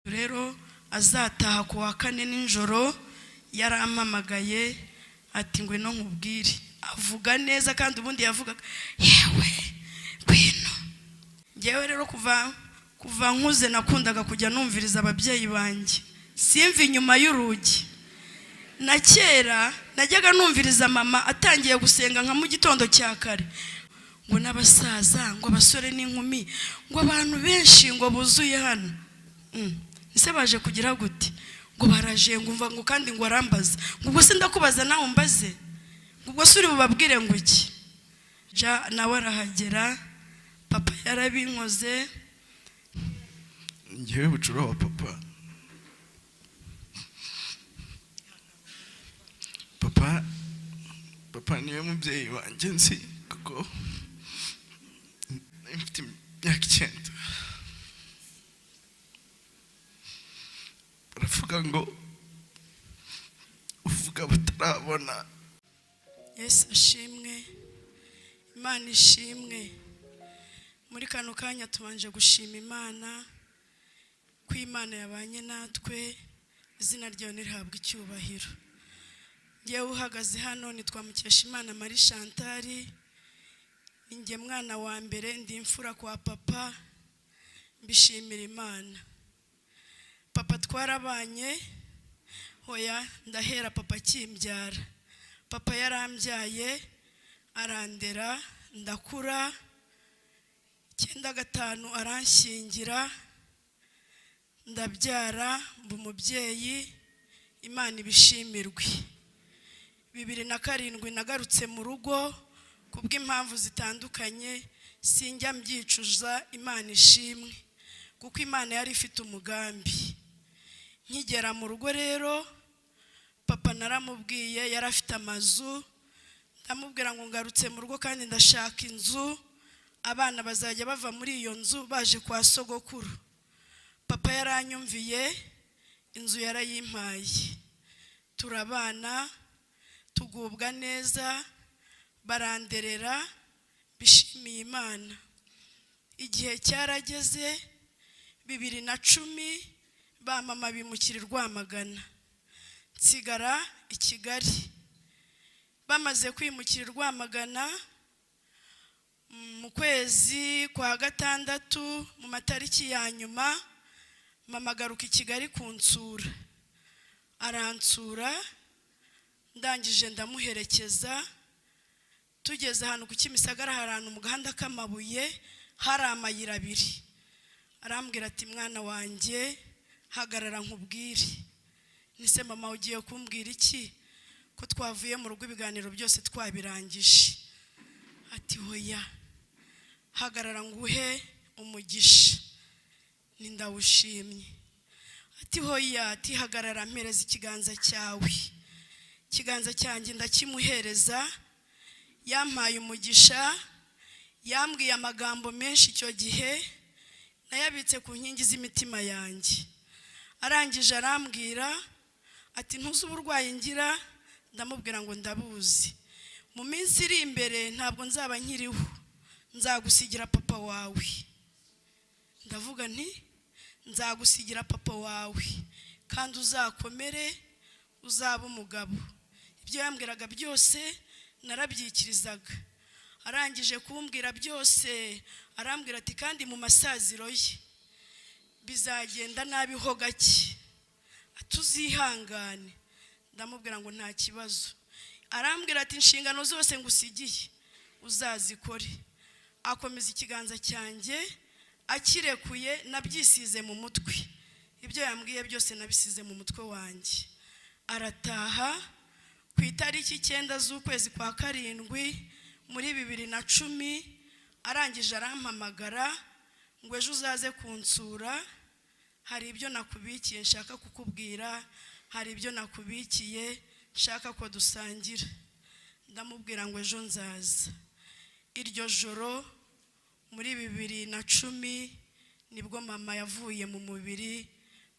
rero azataha ku wa kane nijoro yarampamagaye ati ngwino nkubwire. Avuga neza kandi ubundi yavugaga yewe ngwino. Ngewe rero kuva nkuze nakundaga kujya numviriza ababyeyi banjye, simva inyuma y'urugi. Na kera najyaga numviriza mama atangiye gusenga nka mu gitondo cya kare, ngo n'abasaza, ngo abasore n'inkumi, ngo abantu benshi ngo buzuye hano. Ese baje kugira gute? Ngo baraje ngo umva ngo kandi ngo arambaza. Ngo ubwo se ndakubaza nawe umbaze? Ngo ubwo se uri bubabwire ngo iki? Ja nawe arahagera, papa yarabinkoze. Ngewe bucura wa papa. Papa niwe mubyeyi wanjye nzi kuko mfite imyaka 9. Baravuga ngo uvuga batarabona. Yesu ashimwe, Imana ishimwe. Muri kano kanya tubanje gushima Imana ko Imana yabanye natwe, izina ryayo nirihabwa icyubahiro. Ngewe uhagaze hano nitwa Mukeshimana Marie Chantal, ninjye mwana wa mbere, ndi imfura kwa papa. Mbishimira Imana. Papa twarabanye, hoya ndahera papa kimbyara. Papa yarambyaye arandera ndakura, 95 aranshyingira ndabyara mba umubyeyi. Imana ibishimirwe. 2007 nagarutse mu rugo kubw'impamvu zitandukanye, sinjya mbyicuza. Imana ishimwe kuko Imana yari ifite umugambi. Nkigera mu rugo rero papa naramubwiye, yari afite amazu, ndamubwira ngo ngarutse mu rugo kandi ndashaka inzu, abana bazajya bava muri iyo nzu baje kwa sogokuru. Papa yaranyumviye, inzu yarayimpaye, turabana tugubwa neza, baranderera. Bishimiye Imana. Igihe cyarageze 2010 ba mama bimukira Rwamagana, nsigara i Kigali. Bamaze kwimukira Rwamagana mu kwezi kwa gatandatu mu matariki ya nyuma, mama garuka i Kigali kunsura. Aransura, ndangije ndamuherekeza. Tugeze ahantu ku Kimisagara, harana mu gahanda k'amabuye, hari amayira abiri. Arambwira ati mwana wanjye hagarara nkubwire. Nise mama ugiye kumbwira iki ko twavuye mu rugo ibiganiro byose twabirangije? Ati hoya hagarara nguhe umugisha. Ni ndawushimye. Ati hoya, ati hagarara mpereza ikiganza cyawe. Ikiganza cyanjye ndakimuhereza. Yampaye umugisha, yambwiye amagambo menshi icyo gihe, nayabitse ku nkingi z'imitima yanjye. Arangije arambwira ati ntuzi uburwayi ngira? Ndamubwira ngo ndabuzi. Mu minsi iri imbere ntabwo nzaba nkiriho, nzagusigira papa wawe. Ndavuga nti nzagusigira papa wawe kandi uzakomere, uzaba umugabo. Ibyo yambwiraga byose narabyikirizaga. Arangije kumbwira byose arambwira ati kandi mu masaziro ye bizagenda nabi ho gake, atuzihangane. Ndamubwira ngo nta kibazo. Arambwira ati inshingano zose ngusigiye uzazikore. Akomeza ikiganza cyanjye, akirekuye nabyisize mu mutwe. Ibyo yambwiye byose nabisize mu mutwe wanjye. Arataha ku itariki 9 z'ukwezi kwa karindwi muri 2010. Arangije arampamagara ngo ejo uzaze kunsura, hari ibyo nakubikiye nshaka kukubwira, hari ibyo nakubikiye nshaka ko dusangira. Ndamubwira ngo ejo nzaza. Iryo joro muri 2010 nibwo mama yavuye mu mubiri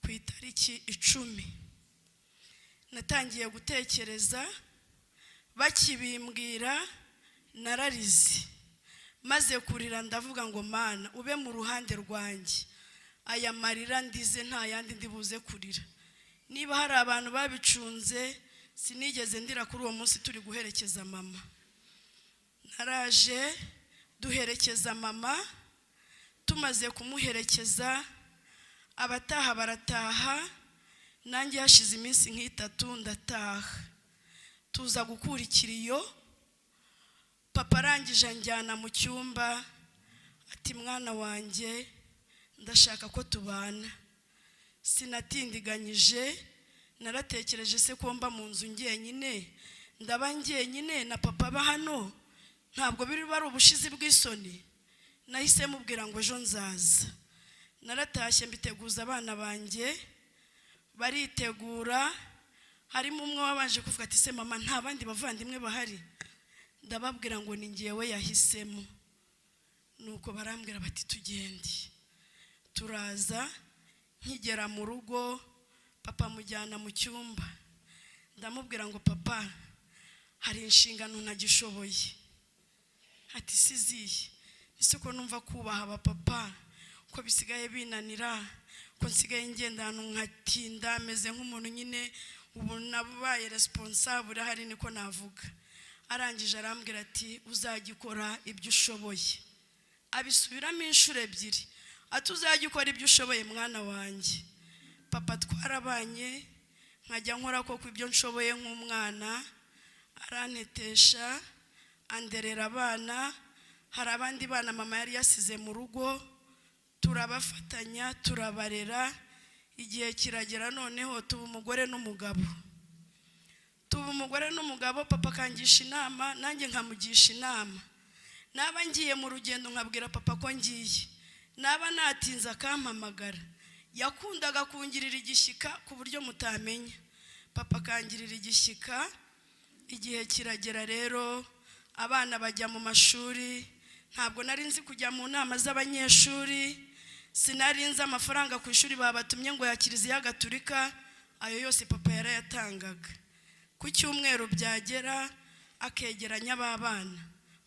ku itariki 10. Natangiye gutekereza, bakibimbwira nararize. Maze kurira ndavuga ngo Mana ube mu ruhande rwanjye. aya marira ndize nta yandi ndibuze kurira. Niba hari abantu babicunze sinigeze ndira kuri uwo munsi turi guherekeza mama. Naraje duherekeza mama, tumaze kumuherekeza abataha barataha, nanjye hashize iminsi nk'itatu ndataha. Tuza gukurikira iyo, papa arangije anjyana mu cyumba ati mwana wanjye ndashaka ko tubana. Sinatindiganyije, naratekereje se ko mba mu nzu njyenyine, ndaba njyenyine na papa ba hano ntabwo biri bari ubushizi bw'isoni. Nahise mubwira ngo ejo nzaza. Naratashye mbiteguza abana banjye baritegura, harimo umwe wabanje kuvuga ati se mama nta bandi bavandimwe bahari? Ndababwira ngo ni ngewe yahisemo. Nuko barambwira bati tugende. Turaza, nkigera mu rugo papa mujyana mu cyumba. Ndamubwira ngo papa hari inshingano ntagishoboye. Ati siziye. Ese ko numva kubaha aba papa ko bisigaye binanira, ko nsigaye ngendana nkatinda meze nk'umuntu nyine ubu nabaye responsable hari niko navuga. Arangije arambwira ati uzagikora ibyo ushoboye. Abisubiramo inshuro ebyiri. Ati uzagikora ibyo ushoboye mwana wanjye. Papa twarabanye nkajya nkora ko ibyo nshoboye nk'umwana, arantetesha anderera abana. Hari abandi bana mama yari yasize mu rugo, turabafatanya turabarera. Igihe kiragera noneho tuba umugore n'umugabo. Papa kangisha inama nanjye nkamugisha inama. Naba ngiye mu rugendo nkabwira papa ko ngiye, naba natinza akampamagara. Yakundaga kungirira igishyika ku buryo mutamenya. Papa kangirira igishyika. Igihe kiragera rero abana bajya mu mashuri. Ntabwo nari nzi kujya mu nama z'abanyeshuri, sinari nzi amafaranga ku ishuri babatumye ngo ya Kiliziya Gatolika, ayo yose papa yarayatangaga. Ku cyumweru byagera akegeranya abana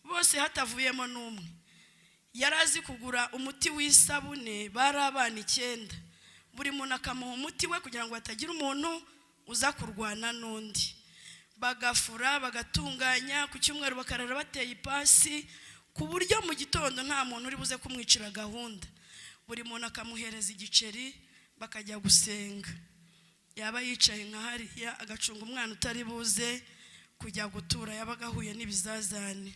bose hatavuyemo n'umwe. Yarazi kugura umuti w'isabune, bari abana 9. Buri muntu akamuha umuti we kugira ngo hatagira umuntu uza kurwana n'undi. Bagafura bagatunganya, ku cyumweru bakarara bateye ipasi ku buryo mu gitondo nta muntu uri buze kumwicira gahunda. Buri muntu akamuhereza igiceri bakajya gusenga. Yaba yicaye nka hariya agacunga umwana utari buze kujya gutura, yabaga ahuye n'ibizazane.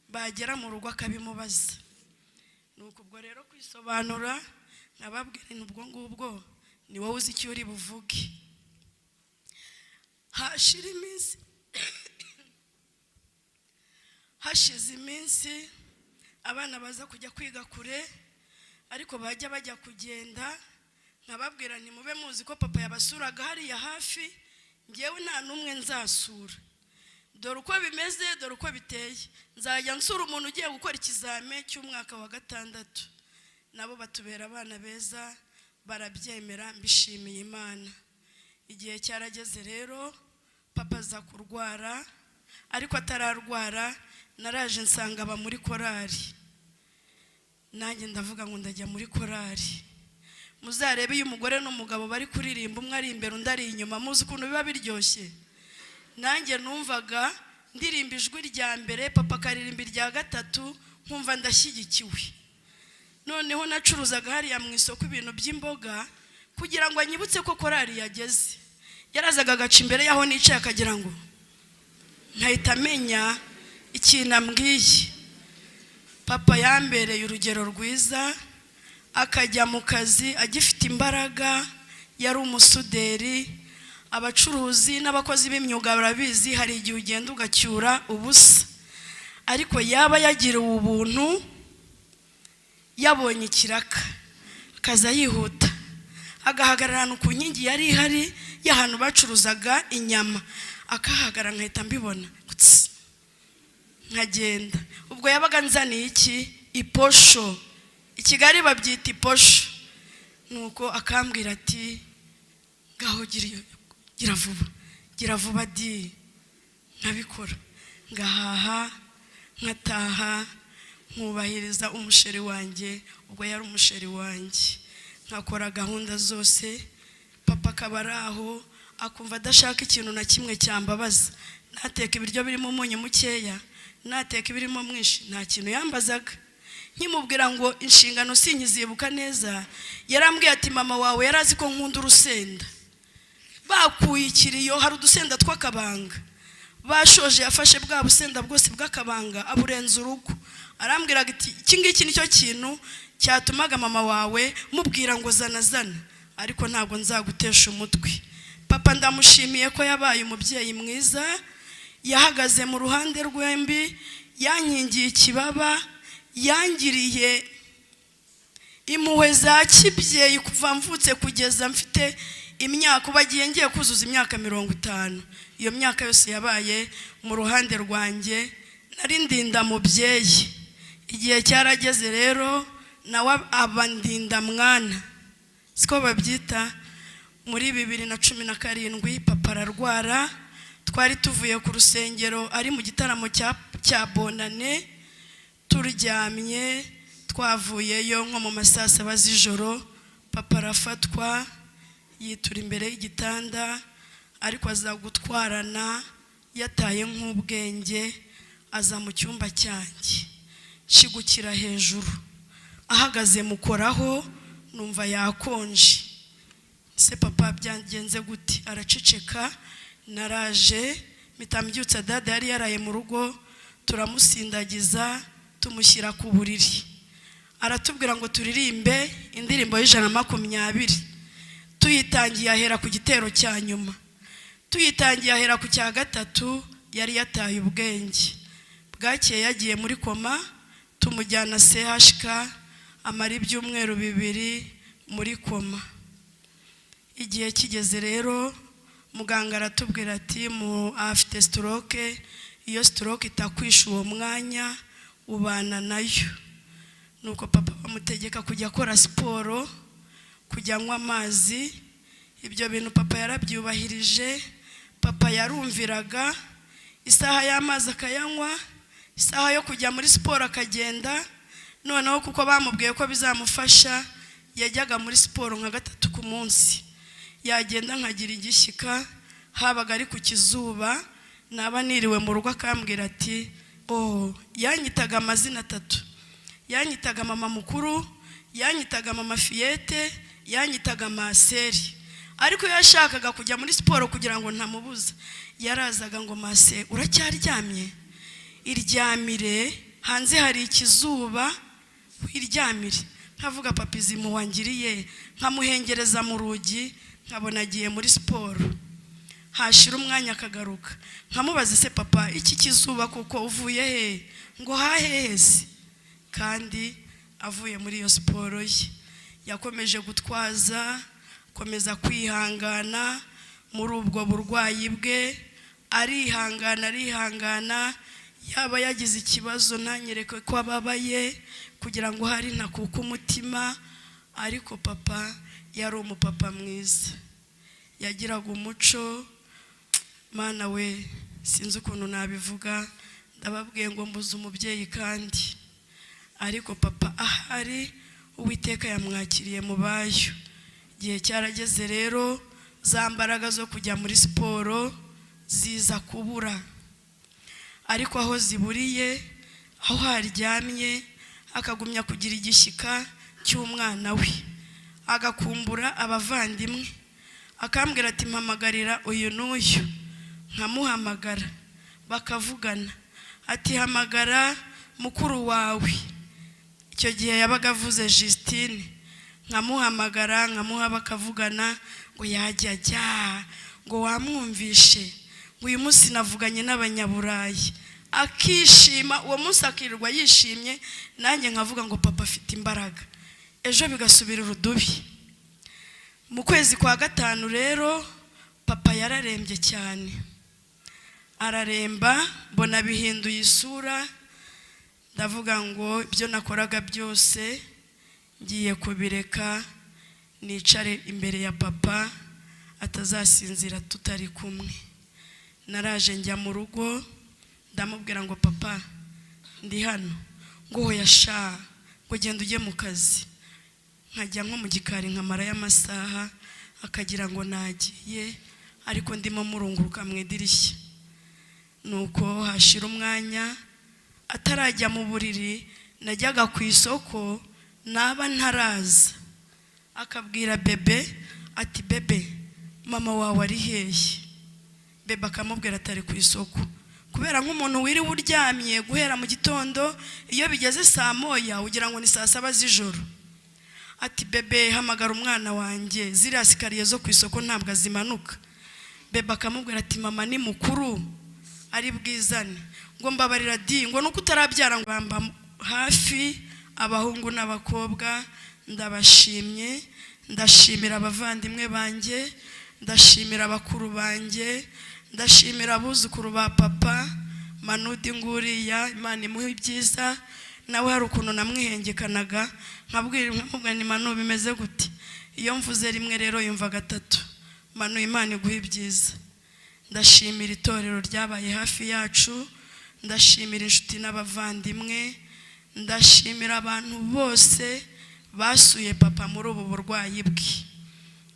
Bagera mu rugo akabimubaza. Nuko ubwo rero kwisobanura nababwira n'ubwo ngubwo ni wowe uzi icyo uri buvuge. Hashize iminsi abana baza kujya kwiga kure, ariko bajya kugenda. Nkababwira nti mube muzi ko papa yabasuraga hariya hafi, ngewe nta n'umwe nzasura. Dore uko bimeze, dore uko biteye. Nzajya nsura umuntu ugiye gukora ikizame cy'umwaka wa 6. Nabo batubera abana beza, barabyemera, mbishimiye Imana. Igihe cyarageze rero papa aza kurwara, ariko atararwara naraje nsanga aba muri korari. Nanjye ndavuga ngo ndajya muri korari. Muzarebe iyo umugore n'umugabo bari kuririmba, umwe ari imbere undi ari inyuma, muzi ukuntu biba biryoshye. Nanjye numvaga ndirimba ijwi rya mbere, papa akaririmba irya 3, nkumva ndashyigikiwe. Noneho nacuruzaga hariya mu isoko ibintu by'imboga kugira ngo anyibutse ko korari yageze. Yarazaga agaca imbere yaho nicaye akagira ngo nkahita amenya ikintu ambwiye. Papa yambereye urugero rwiza, akajya mu kazi agifite imbaraga. Yari umusuderi. Abacuruzi n'abakozi b'imyuga barabizi, hari igihe ugenda ugacyura ubusa, ariko yaba yagiriwe ubuntu, yabonye ikiraka akaza yihuta agahagarara ku nkingi yari ihari y'ahantu bacuruzaga inyama, akahagarara nkahita mbibona nkagenda. Ubwo yabaga nzaniye iki? Iposho. I Kigali babyita iposho. Nuko akambwira ati ngaho gira vuba di. Nkabikora, ngahaha, nkataha, nkubahiriza umusheri wanjye. Ubwo yari umusheri wanjye. nkakora gahunda zose. Papa akaba ari aho akumva adashaka ikintu na kimwe cyambabaza. Nateka ibiryo birimo umunyu mukeya, nateka ibirimo mwinshi, nta kintu yambazaga. Nkimubwira ngo inshingano sinkizibuka neza, yarambwiye ati mama wawe yarazi ko nkunda urusenda. Bakuye ikiriyo, hari udusenda tw'akabanga, bashoje yafashe bwa busenda bwose bw'akabanga aburenza urugo. Arambwira ati iki ngiki nicyo kintu cyatumaga mama wawe mubwira ngo zana zana, ariko ntabwo nzagutesha umutwe. Papa ndamushimiye ko yabaye umubyeyi mwiza, yahagaze mu ruhande rwembi, yankingiye ikibaba, yangiriye impuhwe za kibyeyi kuva mvutse kugeza mfite imyaka, bagiye ngiye kuzuza imyaka 50. Iyo myaka yose yabaye mu ruhande rwanjye, nari ndinda mubyeyi. Igihe cyarageze rero nawe abandinda mwana, siko babyita. Muri 2017 papa ararwara, twari tuvuye ku rusengero ari mu gitaramo cya bonane, turyamye twavuyeyo nko mu masaa 7 z'ijoro. Papa arafatwa yitura imbere y'igitanda, ariko aza gutwarana yataye nk'ubwenge, aza mu cyumba cyanjye, shigukira hejuru, ahagaze mukoraho, numva yakonje. Se papa byangenze gute? Araceceka. Naraje mitambyutsa dada yari yaraye mu rugo, turamusindagiza tumushyira ku buriri. Aratubwira ngo turirimbe indirimbo y'120. Tuyitangiye ahera ku gitero cya nyuma, tuyitangiye ahera ku cya gatatu, yari yataye ubwenge. Bwakeye yagiye muri koma, tumujyana CHK, amara ibyumweru 2 muri koma. Igihe kigeze rero muganga aratubwira ati afite stroke. Iyo stroke itakwisha uwo mwanya ubana nayo. Nuko papa bamutegeka kujya akora siporo, kujya anywa amazi. Ibyo bintu papa yarabyubahirije. Papa yarumviraga, isaha y'amazi akayanywa, isaha yo kujya muri siporo akagenda. Noneho kuko bamubwiye ko bizamufasha, yajyaga muri siporo nka 3 ku munsi. Yagenda nkagira igishyika, habaga ari ku kizuba, naba niriwe mu rugo akambwira ati yanyitaga amazina 3. Yanyitaga mama mukuru, yanyitaga mama Fiyete, yanyitaga Maseri. Ariko yashakaga kujya muri siporo kugira ngo ntamubuza, yarazaga ngo Mase uracyaryamye, iryamire, hanze hari ikizuba, iryamire. Nkavuga papa izimu wangiriye, nkamuhengereza mu rugi, nkabona agiye muri siporo. Hashira umwanya akagaruka, nkamubaza se papa iki kizuba kuko uvuye he? Ngo haheze. Kandi avuye muri iyo siporo ye. Yakomeje gutwaza, komeza kwihangana muri ubwo burwayi bwe, arihangana, yaba yagize ikibazo ntanyereke ko ababaye kugira ngo hari ntakuka umutima. Ariko papa yari umupapa mwiza, yagiraga umuco. Mana we, sinzi ukuntu nabivuga, ndababwiye ngo mbuze umubyeyi kandi. Ariko papa ahari, Uwiteka yamwakiriye mu bayo. Igihe cyarageze rero, za mbaraga zo kujya muri siporo ziza kubura. Ariko aho ziburiye, aho haryamye, akagumya kugira igishyika cy'umwana we, agakumbura abavandimwe, akambwira ati mpamagarira uyu n'uyu. Nkamuhamagara, bakavugana. Ati hamagara mukuru wawe. Icyo gihe yabaga avuze Justine. Nkamuhamagara, nkamuha, bakavugana. Ngo yajya ngo wamwumvishe, ngo uyu munsi navuganye n'abanyaburayi. Akishima, uwo munsi akirirwa yishimye, nanjye nkavuga ngo papa afite imbaraga. Ejo bigasubira urudubi. Mu kwezi kwa 5 rero papa yararembye cyane. Araremba, mbona bihinduye isura. Ndavuga ngo ibyo nakoraga byose ngiye kubireka, nicare imbere ya papa, atazasinzira tutari kumwe. Naraje njya mu rugo, ndamubwira ngo papa ndi hano. Ngo yasha, ngo genda ujye mu kazi. nkajya nko mu gikari nkamara y'amasaha akagira ngo nagiye ariko ndimo murunguruka mu idirishya. Nuko hashira umwanya atarajya mu buriri najyaga ku isoko naba ntaraza akabwira bebe ati bebe mama wawe ari hehe. Bebe akamubwira atari ku isoko kubera nk'umuntu wiri uryamye guhera mu gitondo iyo bigeze saa moya ugira ngo ni saa 7 z'ijoro. Ati bebe hamagara umwana wanjye ziriya sikariye zo ku isoko ntabwo azimanuka. Bebe akamubwira ati mama ni mukuru ari bwizane ngo mbabarira di ngo nuko utarabyara ngo bamba hafi abahungu n'abakobwa. Ndabashimye, ndashimira abavandimwe banjye, ndashimira abakuru banjye, ndashimira abuzukuru ba papa Manudi nguriya Imana imuhe ibyiza. Nawe hari ukuntu namwihengekanaga nkabwira ni Manu bimeze gute. Iyo mvuze rimwe rero yumva gatatu. Manu Imana iguhe ibyiza. Ndashimira itorero ryabaye hafi yacu, ndashimira inshuti n'abavandimwe, ndashimira abantu bose basuye papa muri ubu burwayi bwe.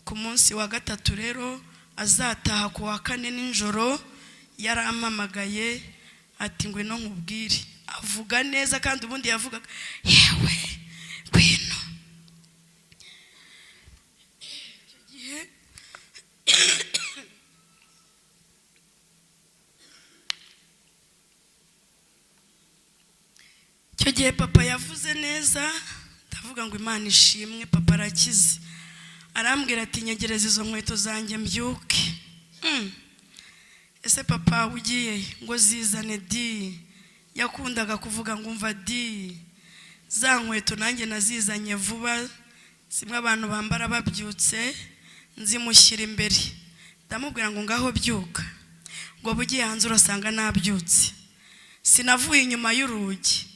Ku munsi wa gatatu rero azataha ku wa 4 nijoro yarampamagaye ati ngwino nkubwire. Avuga neza kandi ubundi yavugaga yewe ngwino. Icyo gihe papa yavuze neza ndavuga ngo Imana ishimwe papa arakize. Arambwira ati nyegereza izo nkweto zanjye mbyuke. Ese papa ugiye ngo zizane di. Yakundaga kuvuga ngo umva di. Za nkweto nanjye nazizanye vuba simwe abantu bambara babyutse nzimushyira imbere. Ndamubwira ngo ngaho byuka. Ngo bugiye hanze urasanga nabyutse. Sinavuye inyuma y'urugi.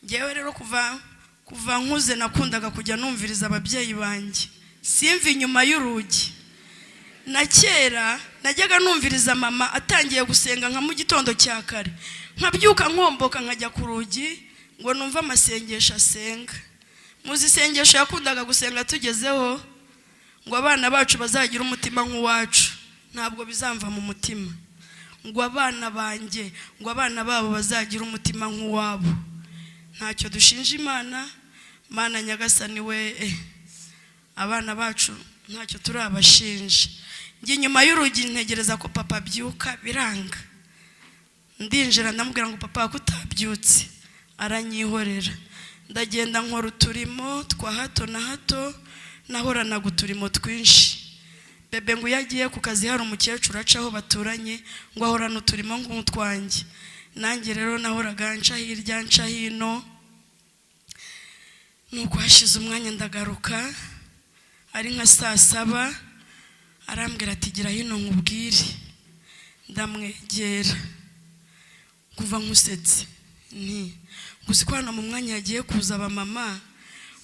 Ngewe rero kuva nkuze nakundaga kujya numviriza ababyeyi banjye. Simva inyuma y'urugi. Na kera najyaga numviriza mama atangiye gusenga nka mu gitondo cya kare. Nkabyuka nkomboka nkajya ku rugi ngo numva amasengesho asenga. Muzi isengesho yakundaga gusenga tugezeho ngo abana bacu bazagira umutima nk'uwacu. Ntabwo bizamva mu mutima. Ngo abana banjye ngo abana babo bazagira umutima nk'uwabo. Ntacyo dushinja Imana. Mana Nyagasani we abana bacu ntacyo turabashinja. Ngi nyuma y'urugi ntegereza ko papa byuka biranga. Ndinjira ndamubwira ngo papa kutabyutse. Aranyihorera. Ndagenda nkora uturimo twa hato na hato nahoranaga uturimo twinshi. Bebe ngo yagiye ku kazi hari umukecuru acaho baturanye ngo ahorana uturimo nk'utwanjye. Nanjye rero nahoraga nca hirya nca hino. Nuko hashize umwanya ndagaruka ari nka saa 7 arambwira ati gira hino nkubwire. Ndamwegera kuva nkusetse nti guzikwana mu mwanya yagiye kuza abamama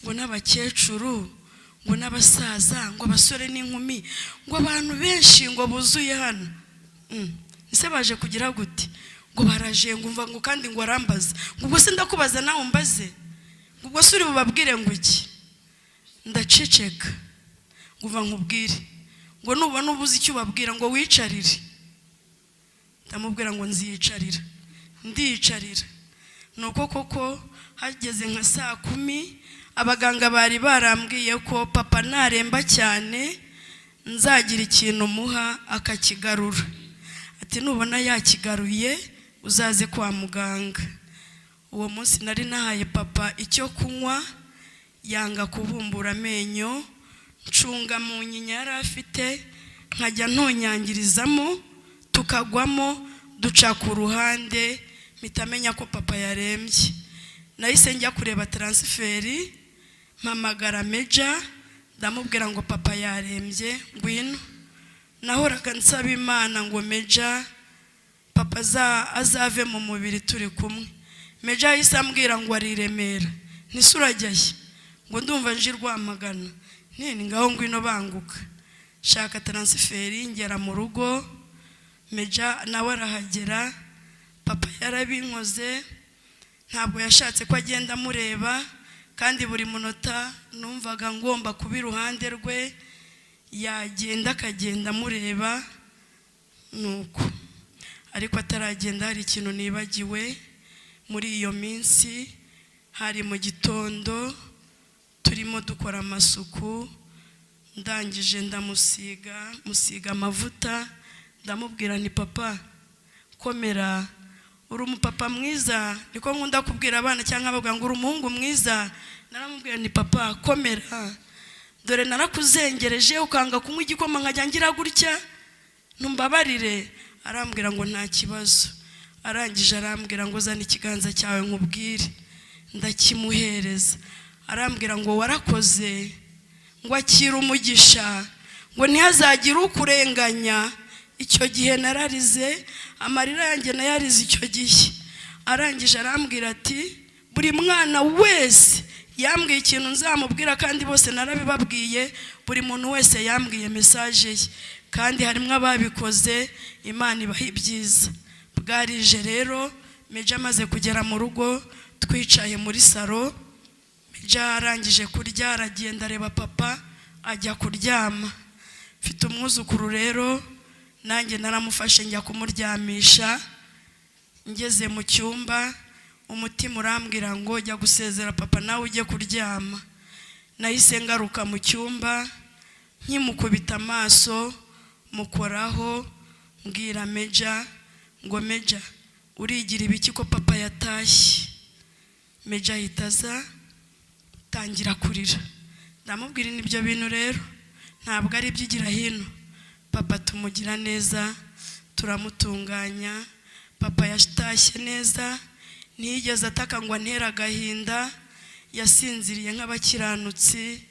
ngo n'abakecuru ngo n'abasaza ngo abasore n'inkumi ngo abantu benshi ngo buzuye hano. Ese baje kugira gute? Ngo baraje ngo umva ngo kandi ngo arambaza ngo ubwo se ndakubaza nawe umbaze ngo ubwo suri bubabwire ngo iki. Ndaceceka nguva nkubwire ngo nubona ubuze icyo babwira ngo wicarire. Ndamubwira ngo nziyicarira. Ndiyicarira. Nuko koko hageze nka saa 10 abaganga bari barambwiye ko papa naremba cyane nzagira ikintu muha akakigarura. Ati nubona yakigaruye uzaze kwa muganga. Uwo munsi nari nahaye papa icyo kunywa yanga kubumbura amenyo. Ncunga mu nyinya yari afite nkajya ntonyangirizamo tukagwamo duca ku ruhande mitamenya ko papa yarembye. Nahise njya kureba transferi mpamagara Meja ndamubwira ngo papa yarembye ngwino. Nahoraga nsaba Imana ngo Meja papa azave mu mubiri turi kumwe. Meja yahise ambwira ngo ari Remera. Nisurajyaye ngo ndumva nje Rwamagana. Nini ngaho ngwino banguka. Shaka transferi ngera mu rugo. Meja nawe arahagera. Papa yarabinkoze ntabwo yashatse ko agenda mureba kandi buri munota numvaga ngomba kuba iruhande rwe, yagenda akagenda mureba nuko. Ariko ataragenda hari ikintu nibagiwe. Muri iyo minsi hari mu gitondo turimo dukora amasuku, ndangije musiga amavuta, ndamubwira nti papa komera, uri umupapa mwiza. Niko nkunda kubwira abana cyangwa bavuga ngo uri umuhungu mwiza. Naramubwira nti papa komera, dore narakuzengereje ukanga kunywa igikoma nkajya ngira gutya, ntumbabarire. Arambwira ngo nta kibazo. Arangije arambwira ngo zana ikiganza cyawe nkubwire. Ndakimuhereza. Arambwira ngo warakoze, ngo akira umugisha, ngo ntihazagire ukurenganya. Icyo gihe nararize, amarira yanjye nayarize icyo gihe. Arangije arambwira ati buri mwana wese yambwiye ikintu nzamubwira, kandi bose narabibabwiye, buri muntu wese yambwiye message ye, kandi harimo ababikoze. Imana ibaha ibyiza. Bwarije rero, Meja amaze kugera mu rugo, twicaye muri salo. Meja arangije kurya, aragenda areba papa, ajya kuryama. Mfite umwuzukuru rero, nanjye naramufashe njya kumuryamisha. Ngeze mu cyumba, umutima urambwira ngo jya gusezera papa nawe ujye kuryama. Nahise ngaruka mu cyumba, nkimukubita amaso, mukoraho, mbwira Meja ngo Meja urigira ibiki ko papa yatashye? Meja ahitaza tangira kurira. Ndamubwira nibyo bintu rero ntabwo ari byigira hino. Papa tumugira neza, turamutunganya. Papa yatashye neza, ntiyigeze ataka ngo antera agahinda. Yasinziriye nk'abakiranutsi,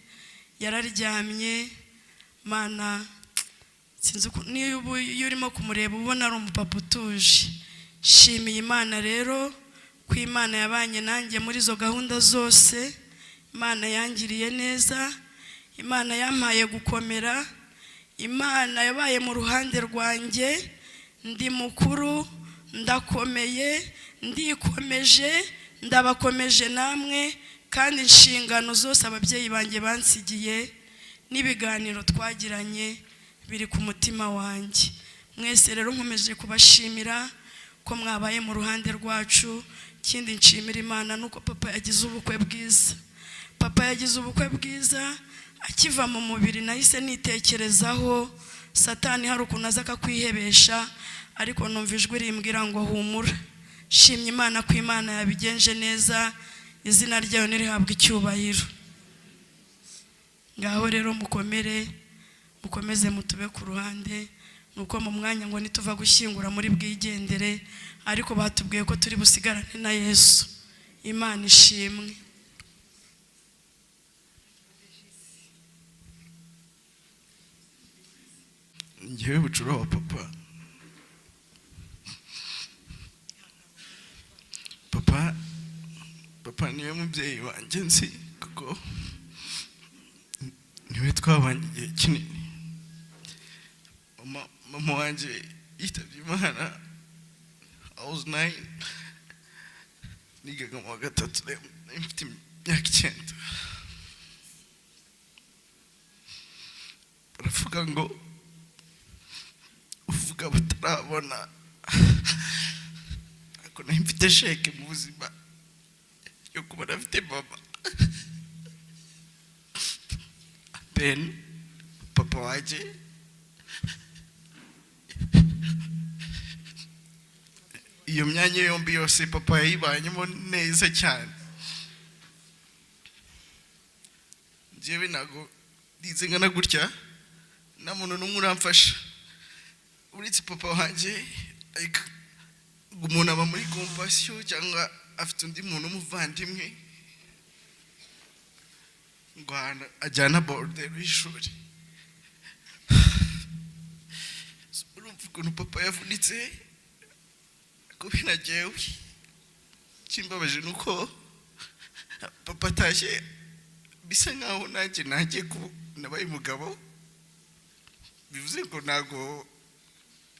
yararyamye. Mana sinzi niyo urimo kumureba ubona ari umupapa utuje. Shimiye Imana rero ko Imana yabanye nanjye muri zo gahunda zose. Imana yangiriye neza, Imana yampaye gukomera, Imana yabaye mu ruhande rwanjye. Ndi mukuru, ndakomeye, ndikomeje, ndabakomeje namwe, kandi inshingano zose ababyeyi banjye bansigiye n'ibiganiro twagiranye biri ku mutima wanjye. Mwese rero nkomeje kubashimira ko mwabaye mu ruhande rwacu. Kindi nshimira Imana nuko papa yagize ubukwe bwiza. Papa yagize ubukwe bwiza, akiva mu mubiri nahise nitekerezaho Satani hari ukuntu aza akakwihebesha, ariko numva ijwi rimbwira ngo humura. Shimye Imana ko Imana yabigenje neza, izina ryayo nirihabwa icyubahiro. Ngaho rero mukomere, mukomeze mutube ku ruhande. Nuko mu mwanya ngo nituva gushyingura muri bwigendere, ariko batubwiye ko turi busigarane na Yesu. Imana ishimwe. Ngewe bucura wa papa. Papa niwe mubyeyi wanjye nzi, kuko niwe twabanye igihe kinini. Mama wanjye yitabye Imana, I was 9, nigaga mu wa gatatu, mfite imyaka 9. Baravuga ngo uvuga batarabona, ariko nayo mfite sheke mu buzima yo kuba nafite mama. Ben papa wanjye iyo myanya yombi yose papa yayibanyemo neza cyane. Njyewe ntago ndize ngana gutya nta muntu n'umwe uramfasha uretse papa wanjye. Umuntu aba muri compassion cyangwa afite undi muntu umuvandimwe ngo ajyana bordero y'ishuri. Urumva ukuntu papa yavunitse, ko binagewe. Kimbabaje nuko papa atashye bisa nkaho nanjye nagiye nabaye umugabo. Bivuze ngo ntago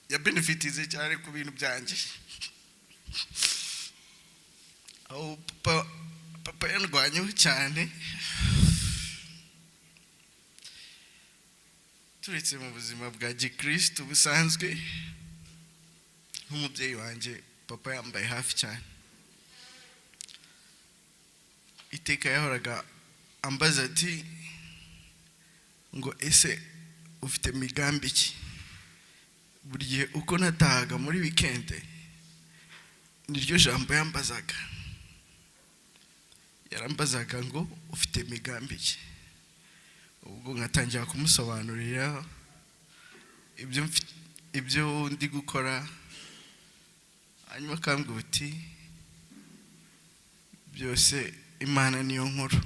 ya benefitize cyane ku bintu byanjye. Aho papa papa yandwanyeho cyane turetse mu buzima bwa gikristo busanzwe nk'umubyeyi wanjye papa yambaye hafi cyane iteka yahoraga ambaza ati ngo ese ufite migambi ki buri gihe uko natahaga muri weekend niryo jambo yambazaga yarambazaga ngo ufite migambi ki ubwo ngatangira kumusobanurira ibyo ndi gukora hanyuma akambwira uti byose Imana niyo nkuru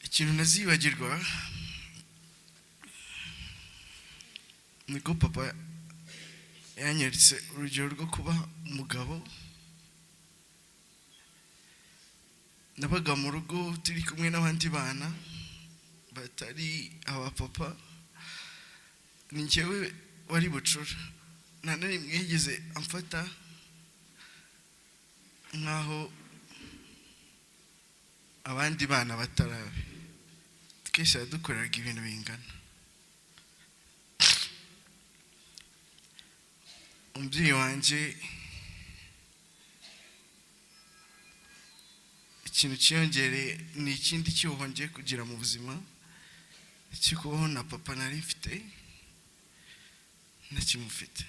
ikintu nazibagirwa niko papa yanyeretse urugero rwo kuba umugabo nabaga mu rugo turi kumwe n'abandi bana batari aba papa ni njyewe wari bucura nta na rimwe yigeze amfata nk'aho abandi bana batarabe twese yadukoreraga ibintu bingana umubyeyi wanjye ikintu cyiyongereye ni ikindi cyuho ngiye kugira mu buzima cyo kubaho na papa nari mfite ntakimufite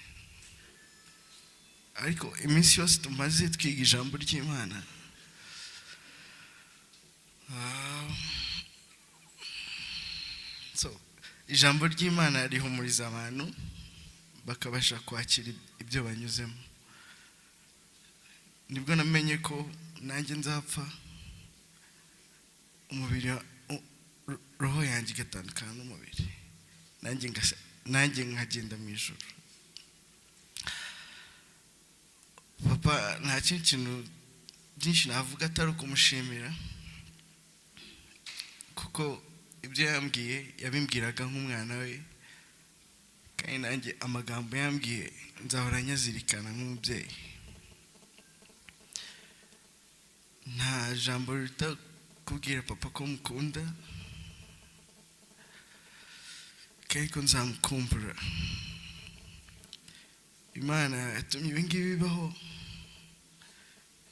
ariko iminsi yose tumaze twiga ijambo ry'Imana ijambo ry'Imana rihumuriza abantu bakabasha kwakira ibyo banyuzemo nibwo namenye ko nanjye nzapfa umubiri roho yanjye igatandukana n'umubiri nanjye nkagenda mu ijuru papa nta kintu byinshi navuga atari ukumushimira kuko ibyo yambwiye yabimbwiraga nk'umwana we kandi nanjye amagambo yambwiye nzahora nyazirikana nk'umubyeyi nta jambo rita kubwira papa ko mukunda kandi ko nzamukumbura Imana yatumye ibi ngibi bibaho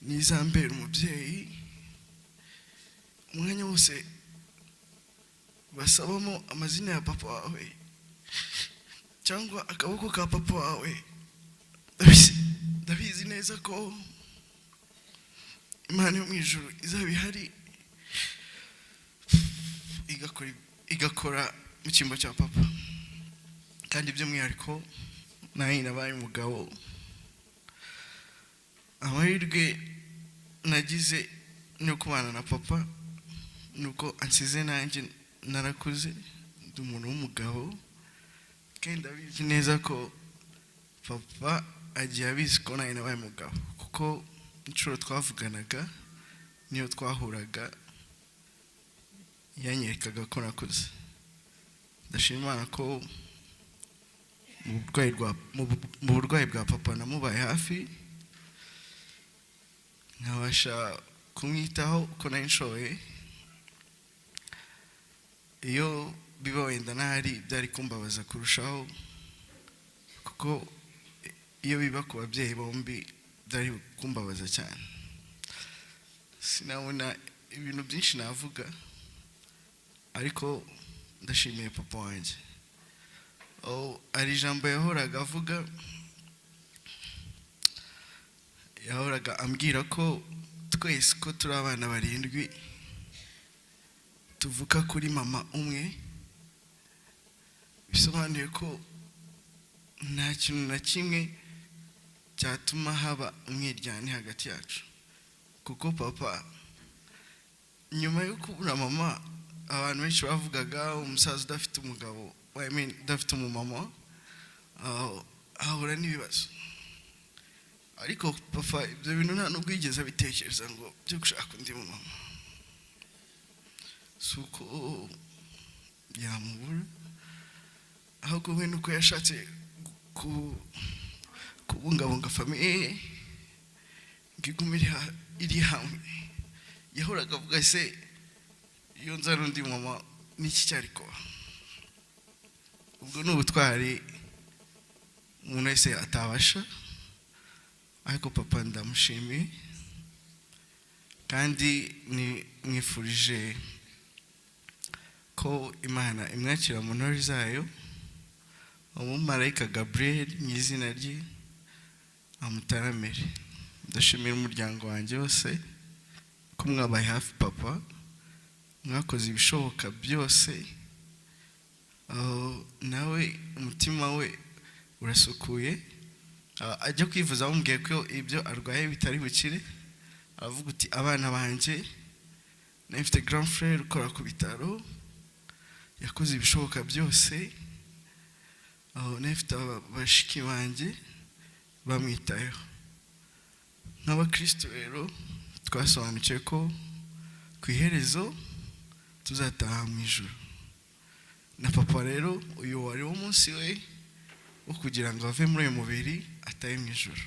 nizambera umubyeyi umwanya wose basabamo amazina ya papa wawe cyangwa akaboko ka papa wawe ndabizi neza ko Imana yo mu ijuru izaba ihari igakora mu cyimbo cya papa kandi by'umwihariko nawe nabaye umugabo amahirwe nagize no kubana na papa nuko ansize nanjye narakuze ndi umuntu w'umugabo kandi ndabizi neza ko papa agiye abizi ko nawe nabaye umugabo kuko inshuro twavuganaga niyo twahuraga yanyerekaga ko nakuze ndashima Imana ko mu burwayi bwa papa namubaye hafi nkabasha kumwitaho uko nari nshoboye iyo biba wenda ntahari byari kumbabaza kurushaho kuko iyo biba ku babyeyi bombi byari kumbabaza cyane sinabona ibintu byinshi navuga ariko ndashimiye papa wanjye ari ijambo yahoraga avuga yahoraga ambwira ko twese ko turi abana barindwi tuvuka kuri mama umwe bisobanuye ko nta kintu na kimwe cyatuma haba umwiryane hagati yacu kuko papa nyuma yo kubura mama abantu benshi bavugaga umusaza udafite umugabo udafite umumama ahura n'ibibazo ariko papa ibyo bintu nta nubwo yigeze abitekereza ngo byo gushaka undi mumama si uko yamubura ahubwo we nuko yashatse kubungabunga famiye ngigume iri hamwe. Yahoraga avuga se iyo nzana undi mama n'iki cyari kuba. Ubwo n'ubutwari umuntu wese atabasha, ariko papa ndamushimiye kandi mwifurije ko Imana imwakira mu ntore zayo, umumarayika Gabriel mu izina rye amutaramire. Ndashimira umuryango wanjye wose ko mwabaye hafi papa, mwakoze ibishoboka byose. Nawe umutima we urasukuye, ajya kwivuza bamubwiye ko ibyo arwaye bitari bukire, aravuga uti abana banjye, nafite grand frère ukora ku bitaro yakoze ibishoboka byose, nafite abashiki banjye bamwitayeho. Nk'abakristo rero twasobanukiwe ko ku iherezo tuzataha mu ijuru, na papa rero uyu wari wo munsi we wo kugira ngo ave muri uyu mubiri atahe mu ijuru.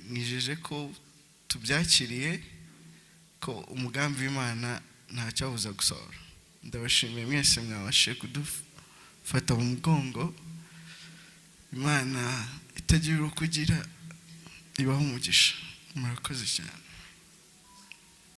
Mwijeje ko tubyakiriye, ko umugambi w'Imana ntacyabuza gusohora. Ndabashimiye mwese mwabashe kudufata mu mugongo. Imana itagira uko igira ibaho umugisha. Murakoze cyane.